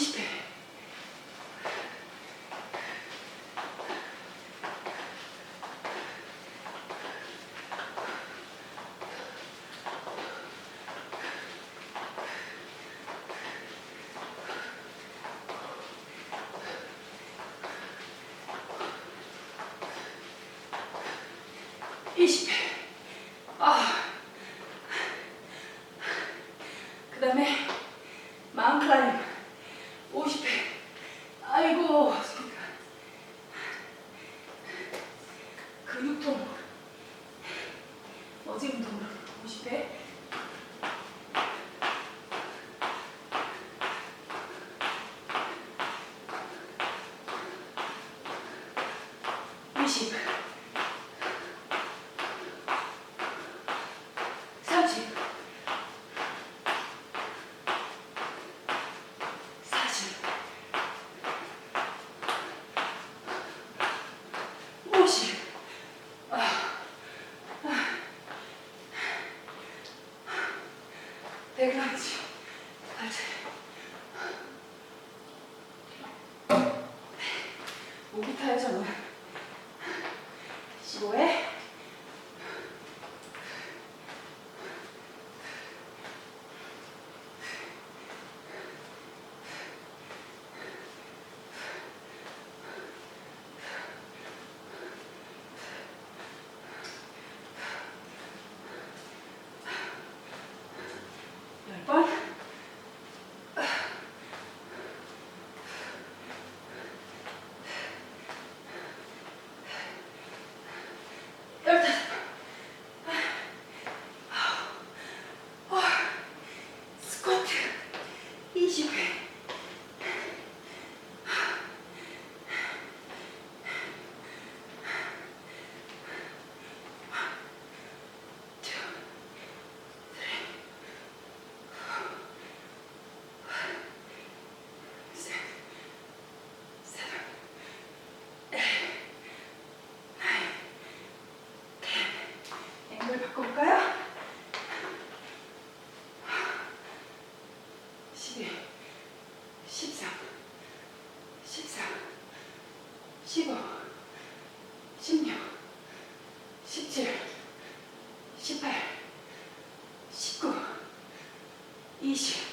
50회. 그 다음에 마운트 클라임 50회. 아이고 근육통 어제 운동으로 50회. 백런치 목이 타요 저는. 15회. 스쿼트 20회. 앵글 바꿔볼까요? 12, 13, 14, 15, 16, 17, 18, 19, 20.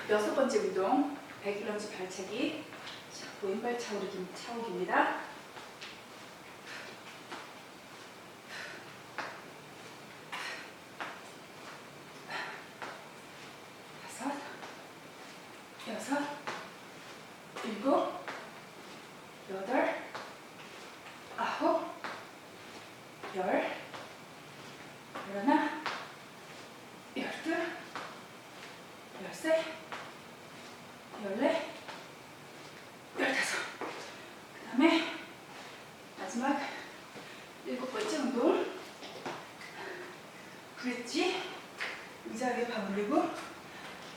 여섯 번째 운동, 백런지 발차기. 자, 왼발 차오기입니다. 여섯, 일곱, 여덟, 아홉, 열, 열하나, 열둘, 열셋, 열넷, 열다섯. 그 다음에 마지막 일곱 번째 운동. 브릿지. 의자 위에 발 올리고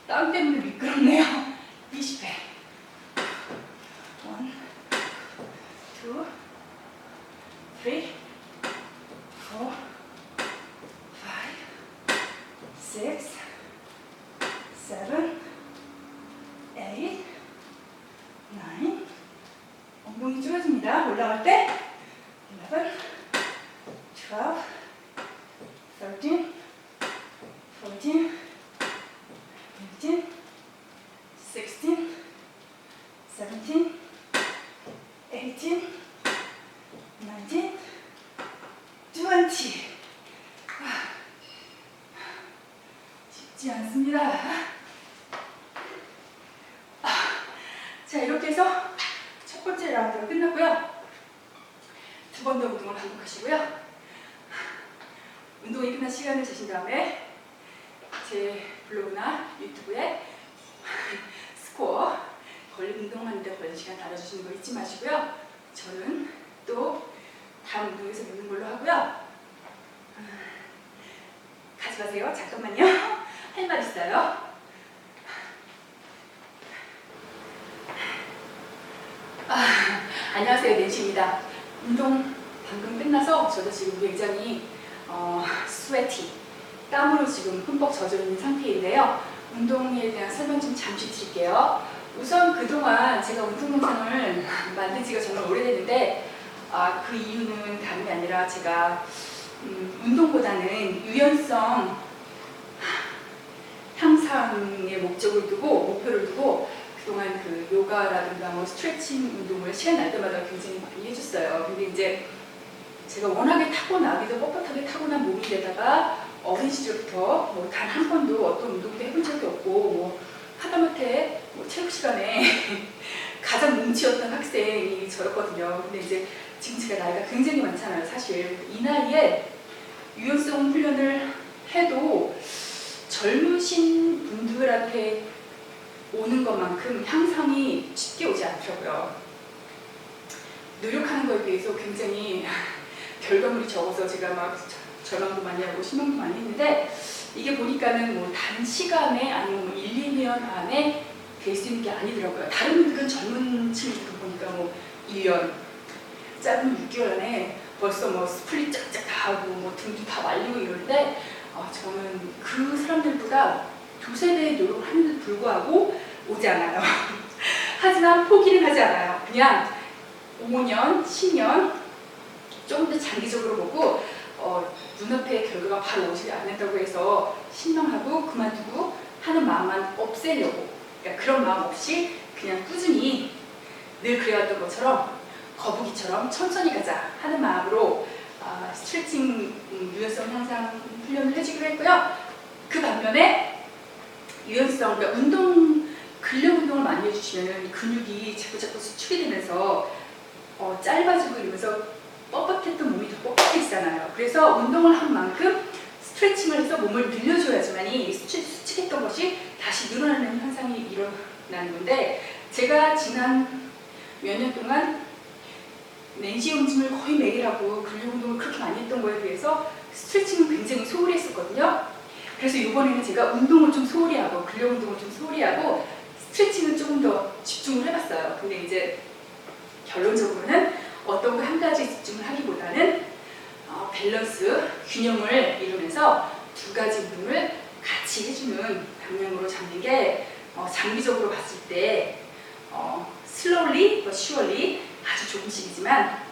땀 때문에 미끄럽네요. 20회. 1, 2, 3, 4, 5, 6, 7, 8, 9. 엉덩이 줄여줍니다. 올라갈 때 11, 12, 13, 14, 15, 16, 17, 18, 19, 20. 쉽지 않습니다. 자, 이렇게 해서 첫 번째 라운드가 끝났고요. 두 번 더 운동을 반복하시고요. 운동이 끝난 시간을 재신 다음에 제 블로그나 유튜브에 스코어 걸린 운동하는데 걸린 시간 달아주시는 거 잊지 마시고요. 저는 또 다음 운동에서 뵙는 걸로 하고요. 가지 마세요. 잠깐만요. 할 말 있어요. 안녕하세요. 낸시입니다. 운동 방금 끝나서 저도 지금 굉장히 스웨티, 땀으로 지금 흠뻑 젖어 있는 상태인데요. 운동에 대한 설명 좀 잠시 드릴게요. 우선 그동안 제가 운동 영상을 만든 지가 정말 오래됐는데 그 이유는 다름이 아니라 제가 운동보다는 유연성 향상의 목적을 두고 목표를 두고 그동안 그 요가라든가 뭐 스트레칭 운동을 시간 날 때마다 굉장히 많이 해줬어요. 근데 이제 제가 워낙에 타고나기도 뻣뻣하게 타고난 몸인데다가 어린 시절부터 뭐 단 한 번도 어떤 운동도 해본 적이 없고 뭐 하다못해 뭐 체육 시간에 가장 몸치였던 학생이 저였거든요. 근데 이제 지금 제가 나이가 굉장히 많잖아요. 사실 이 나이에 유연성 훈련을 해도 젊으신 분들한테 오는 것만큼 향상이 쉽게 오지 않더라고요. 노력하는 거에 비해서 굉장히 결과물이 적어서 제가 막 절망도 많이 하고 실망도 많이 했는데 이게 보니까는 뭐 단시간에 아니면 뭐 1, 2년 안에 될 수 있는 게 아니더라고요. 다른 분들은 젊은 친구들 보니까 뭐 1년, 짧은 6개월 안에 벌써 뭐 스플릿 쫙쫙 다 하고 뭐 등도 다 말리고 이러는데 저는 그 사람들보다 두세 배의 노력을 하는데도 불구하고 오지 않아요. 하지만 포기는 하지 않아요. 그냥 5년, 10년 조금 더 장기적으로 보고 눈앞에 결과가 바로 오지 않는다고 해서 실망하고 그만두고 하는 마음만 없애려고, 그러니까 그런 마음 없이 그냥 꾸준히 늘 그래왔던 것처럼 거북이처럼 천천히 가자 하는 마음으로 스트레칭 유연성 향상 훈련을 해주기로 했고요. 그 반면에 유연성, 그러니까 근력 운동을 많이 해주시면 근육이 자꾸 수축이 되면서 짧아지고 이러면서 뻣뻣했던 몸이 더 뻣뻣해지잖아요. 그래서 운동을 한 만큼 스트레칭을 해서 몸을 늘려줘야지만이 수축했던 것이 다시 늘어나는 현상이 일어나는 건데 제가 지난 몇 년 동안 렌지 움직임을 거의 매일 하고 근력 운동을 그렇게 많이 했던 거에 비해서 스트레칭은 굉장히 소홀히 했었거든요. 그래서 이번에는 제가 운동을 좀 소홀히 하고 근력 운동을 좀 소홀히 하고 스트레칭은 조금 더 집중을 해봤어요. 근데 이제 결론적으로는 어떤 거 한 가지에 집중을 하기보다는 밸런스, 균형을 이루면서 두 가지 운동을 같이 해주는 방향으로 잡는 게 장기적으로 봤을 때 slowly but surely 아주 조금씩이지만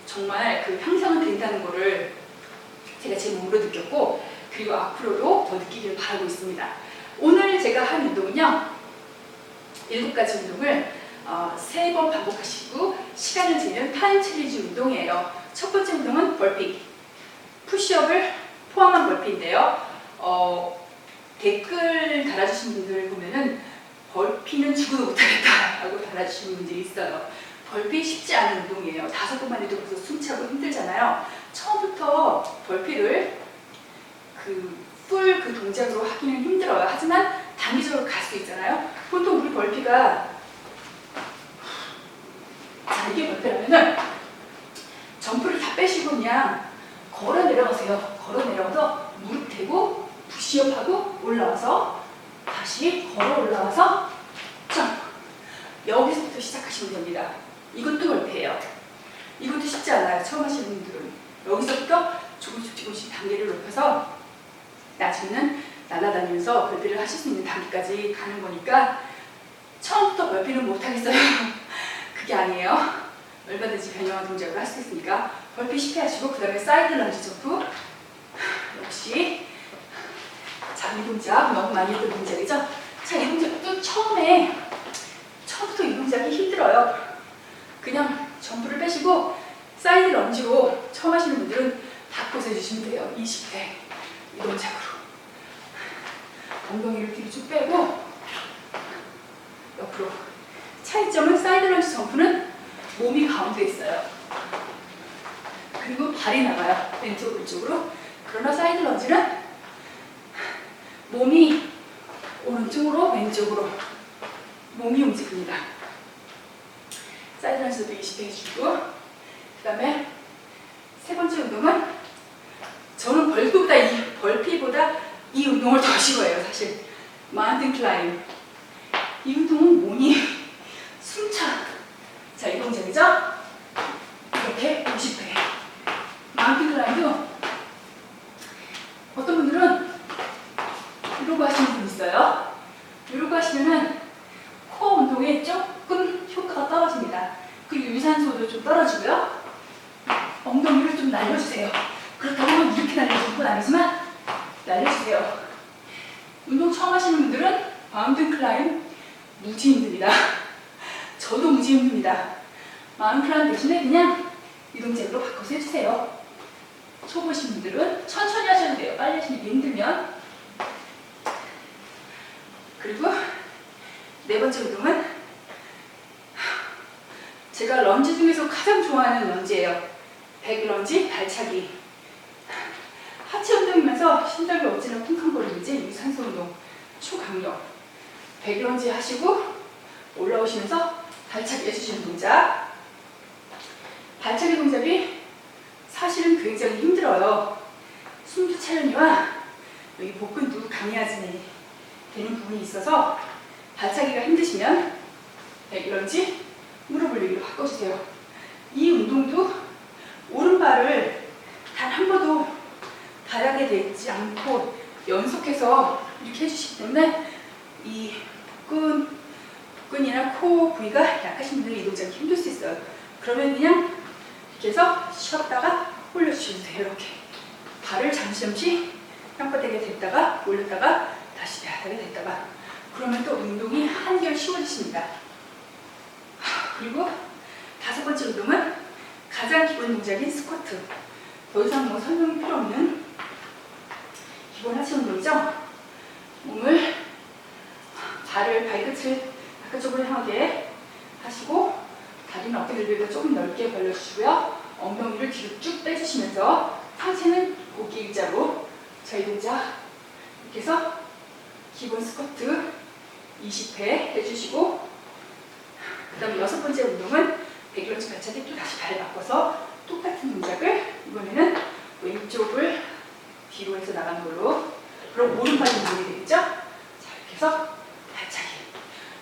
정말 그 향상은 된다는 거를 제가 제 몸으로 느꼈고 그리고 앞으로도 더 느끼기를 바라고 있습니다. 오늘 제가 한 운동은요 7가지 운동을 3번 반복하시고 시간을 재는 타임 챌린지 운동이에요. 첫 번째 운동은 벌피, 푸시업을 포함한 벌피인데요. 댓글 달아주신 분들 보면은 벌피는 죽어도 못하겠다 라고 달아주시는 분들이 있어요. 벌피 쉽지 않은 운동이에요. 5번만 해도 벌써 숨차고 힘들잖아요. 처음부터 벌피를 풀 그 동작으로 하기는 힘들어요. 하지만 단기적으로 갈 수 있잖아요. 보통 우리 벌피가 이게 벌피라면은 점프를 다 빼시고 그냥 걸어 내려가세요. 걸어 내려가서 무릎 대고 푸시업하고 올라와서 다시 걸어 올라와서 점프. 여기서부터 시작하시면 됩니다. 이것도 벌피예요. 이것도 쉽지 않아요. 처음 하시는 분들은. 여기서부터 조금씩 단계를 높여서 나중에는 날아다니면서 벌피를 하실 수 있는 단계까지 가는 거니까 처음부터 벌피는 못하겠어요. 그게 아니에요. 얼마든지 변형한 동작을 할 수 있으니까 벌피 10회 하시고 그 다음에 사이드 런지 점프 역시 자, 이 동작 너무 많이 했던 동작이죠. 자, 이 동작도 처음부터 이 동작이 힘들어요. 그냥 점프를 빼시고 사이드 런지로 처음 하시는 분들은 바꿔서 해주시면 돼요. 20회 이 동작으로 엉덩이를 뒤로 쭉 빼고 옆으로. 차이점은 사이드 런지 점프는 몸이 가운데 있어요. 그리고 발이 나가요. 왼쪽 오른쪽으로. 그러나 사이드 런지는 몸이 오른쪽으로 왼쪽으로 몸이 움직입니다. 사이드 런지도 20회 해주고 그 다음에 세 번째 운동은 저는 벌피보다 이 운동을 더 싫어해요. 사실 마운틴 클라임. 이 운동은 몸이 숨차. 자, 이 동작이죠? 이렇게 50회. 마운틴 클라임도 어떤 분들은 이러고 하시는 분 있어요. 좀 떨어지고요. 엉덩이를 좀 날려주세요. 그렇다고 이렇게 날려주는 건 아니지만 날려주세요. 운동 처음 하시는 분들은 마운틴 클라임 무지 힘듭니다. 저도 무지 힘듭니다. 마운틴 클라임 대신에 그냥 이 동작으로 바꿔서 해주세요. 초보신 분들은 천천히 하셔도 돼요. 빨리 하시는 게 힘들면. 그리고 네 번째 운동은 제가 런지 중에서 가장 좋아하는 런지예요. 백 런지, 발차기. 하체 운동이면서 심장이 어찌나 쿵쾅거리는지 유산소 운동, 초강력. 백 런지 하시고 올라오시면서 발차기 해주시는 동작. 발차기 동작이 사실은 굉장히 힘들어요. 숨도 차려니와 여기 복근도 강해야지 되는 부분이 있어서 발차기가 힘드시면 백런지 무릎 올리기로 바꿔주세요. 이 운동도 오른발을 단 한 번도 바닥에 대지 않고 연속해서 이렇게 해주시기 때문에 이 복근이나 코 부위가 약하신 분들은 이 동작이 힘들 수 있어요. 그러면 그냥 이렇게 해서 쉬었다가 올려주시면 돼요. 이렇게 발을 잠시 땅바닥에 댔다가 올렸다가 다시 바닥에 댔다가 그러면 또 운동이 한결 쉬워지십니다. 그리고 다섯 번째 운동은 가장 기본 동작인 스쿼트. 더 이상 뭐 설명이 필요 없는 기본 하체 운동이죠. 몸을 발을 발끝을 바깥쪽으로 향하게 하시고 다리는 어깨를 들고 조금 넓게 벌려주시고요. 엉덩이를 뒤로 쭉 빼주시면서 상체는 고기 일자로 저희 동작 이렇게 해서 기본 스쿼트 20회 해주시고 그 다음에 여섯 번째 운동은 백런지 발차기 또 다시 발 바꿔서 똑같은 동작을 이번에는 왼쪽을 뒤로 해서 나가는 걸로 그럼 오른발이 운동이 되겠죠? 자 이렇게 해서 발차기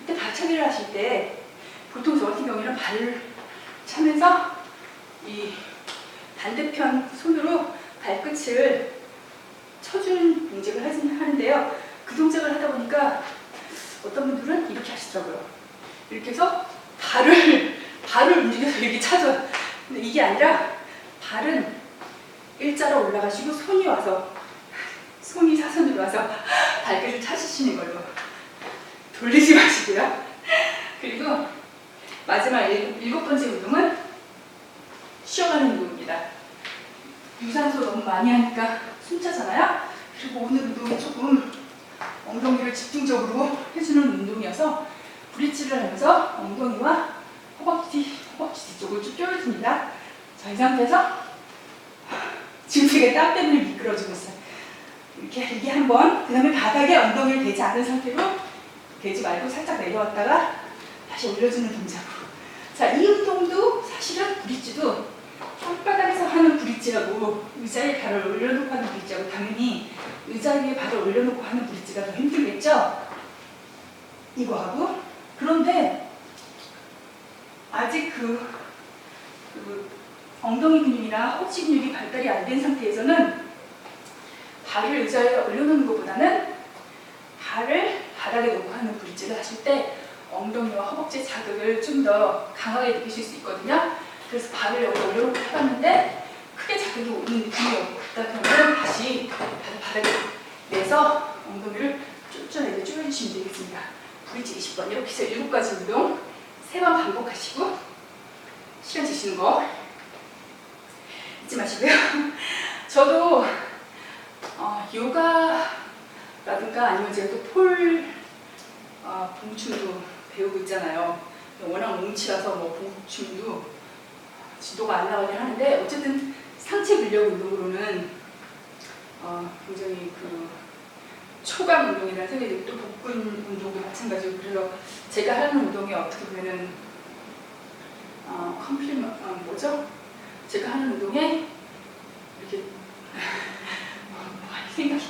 이때 발차기를 하실 때 보통 저 같은 경우에는 발을 차면서 이 반대편 손으로 발끝을 쳐주는 동작을 하는데요. 그 동작을 하다 보니까 어떤 분들은 이렇게 하시더라고요. 이렇게 해서 발을 움직여서 이렇게 차줘요. 근데 이게 아니라 발은 일자로 올라가시고 손이 사선으로 와서 발끝을 차시는 걸로 돌리지 마시고요. 그리고 마지막 일곱 번째 운동은 쉬어가는 운동입니다. 유산소 너무 많이 하니까 숨차잖아요. 그리고 오늘 운동은 조금 엉덩이를 집중적으로 해주는 운동이어서 브릿지를 하면서 엉덩이와 허벅지 뒤쪽을 쭉 조여줍니다. 자, 이 상태에서 지금 되게 땀 때문에 미끄러지고 있어요. 이렇게 한 번, 그 다음에 바닥에 엉덩이를 대지 않은 상태로 대지 말고 살짝 내려왔다가 다시 올려주는 동작으로. 자, 이 운동도 사실은 브릿지도 손바닥에서 하는 브릿지하고 의자에 발을 올려놓고 하는 브릿지하고 당연히 의자 위에 발을 올려놓고 하는 브릿지가 더 힘들겠죠? 이거하고. 그런데 아직 그 엉덩이 근육이나 허벅지 근육이 발달이 안 된 상태에서는 발을 의자에 올려놓는 것보다는 발을 바닥에 놓고 하는 브릿지를 하실 때 엉덩이와 허벅지 자극을 좀 더 강하게 느끼실 수 있거든요. 그래서 발을 여기 올려놓고 해봤는데 크게 자극이 오는 느낌이 없다 그러면 다시 바닥에 내서 엉덩이를 쫓아내게 줄여주시면 되겠습니다. 브릿지 20번 이렇게 해서 7가지 운동 3번 반복하시고 시간 주시는 거 잊지 마시고요. 저도 요가라든가 아니면 제가 또 봉춤도 배우고 있잖아요. 워낙 몸치라서 뭐 봉춤도 지도가 안 나가긴 하는데 어쨌든 상체 근력 운동으로는 굉장히 그 초강 운동이라는 생각이 들고 또 복근 운동도 마찬가지고 그래서 제가 하는 운동이 어떻게 보면은 뭐죠? 제가 하는 운동에 이렇게 생각이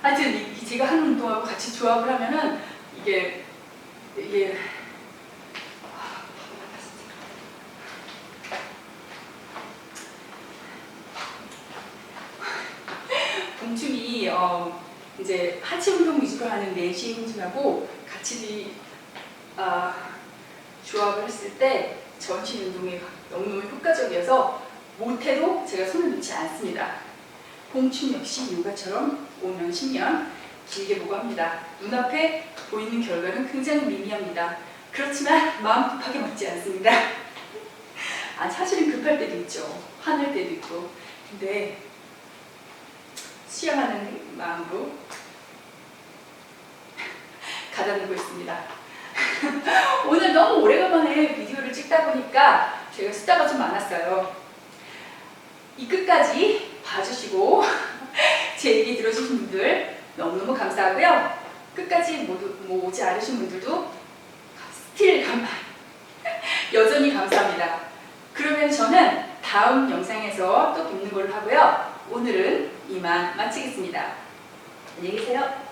하여튼 제가 하는 운동하고 같이 조합을 하면은 이게 봉춤이 이제 하체 운동 위주로 하는 내시 봉춤하고 같이 조합을 했을 때 전신 운동에 너무너무 효과적이어서 못해도 제가 손을 놓지 않습니다. 봉춤 역시 요가처럼 5년, 10년 길게 보고 합니다. 눈앞에 보이는 결과는 굉장히 미미합니다. 그렇지만 마음 급하게 먹지 않습니다. 사실은 급할 때도 있죠. 화날 때도 있고. 근데 수양하는 마음으로 가다듬고 있습니다. 오늘 너무 오래간만에 비디오를 찍다 보니까 제가 수다가 좀 많았어요. 이 끝까지 봐주시고 제 얘기 들어주신 분들 너무너무 감사하고요. 끝까지 모두 오지 않으신 분들도 여전히 감사합니다. 그러면 저는 다음 영상에서 또 뵙는 걸로 하고요. 오늘은 이만 마치겠습니다. 안녕히 계세요.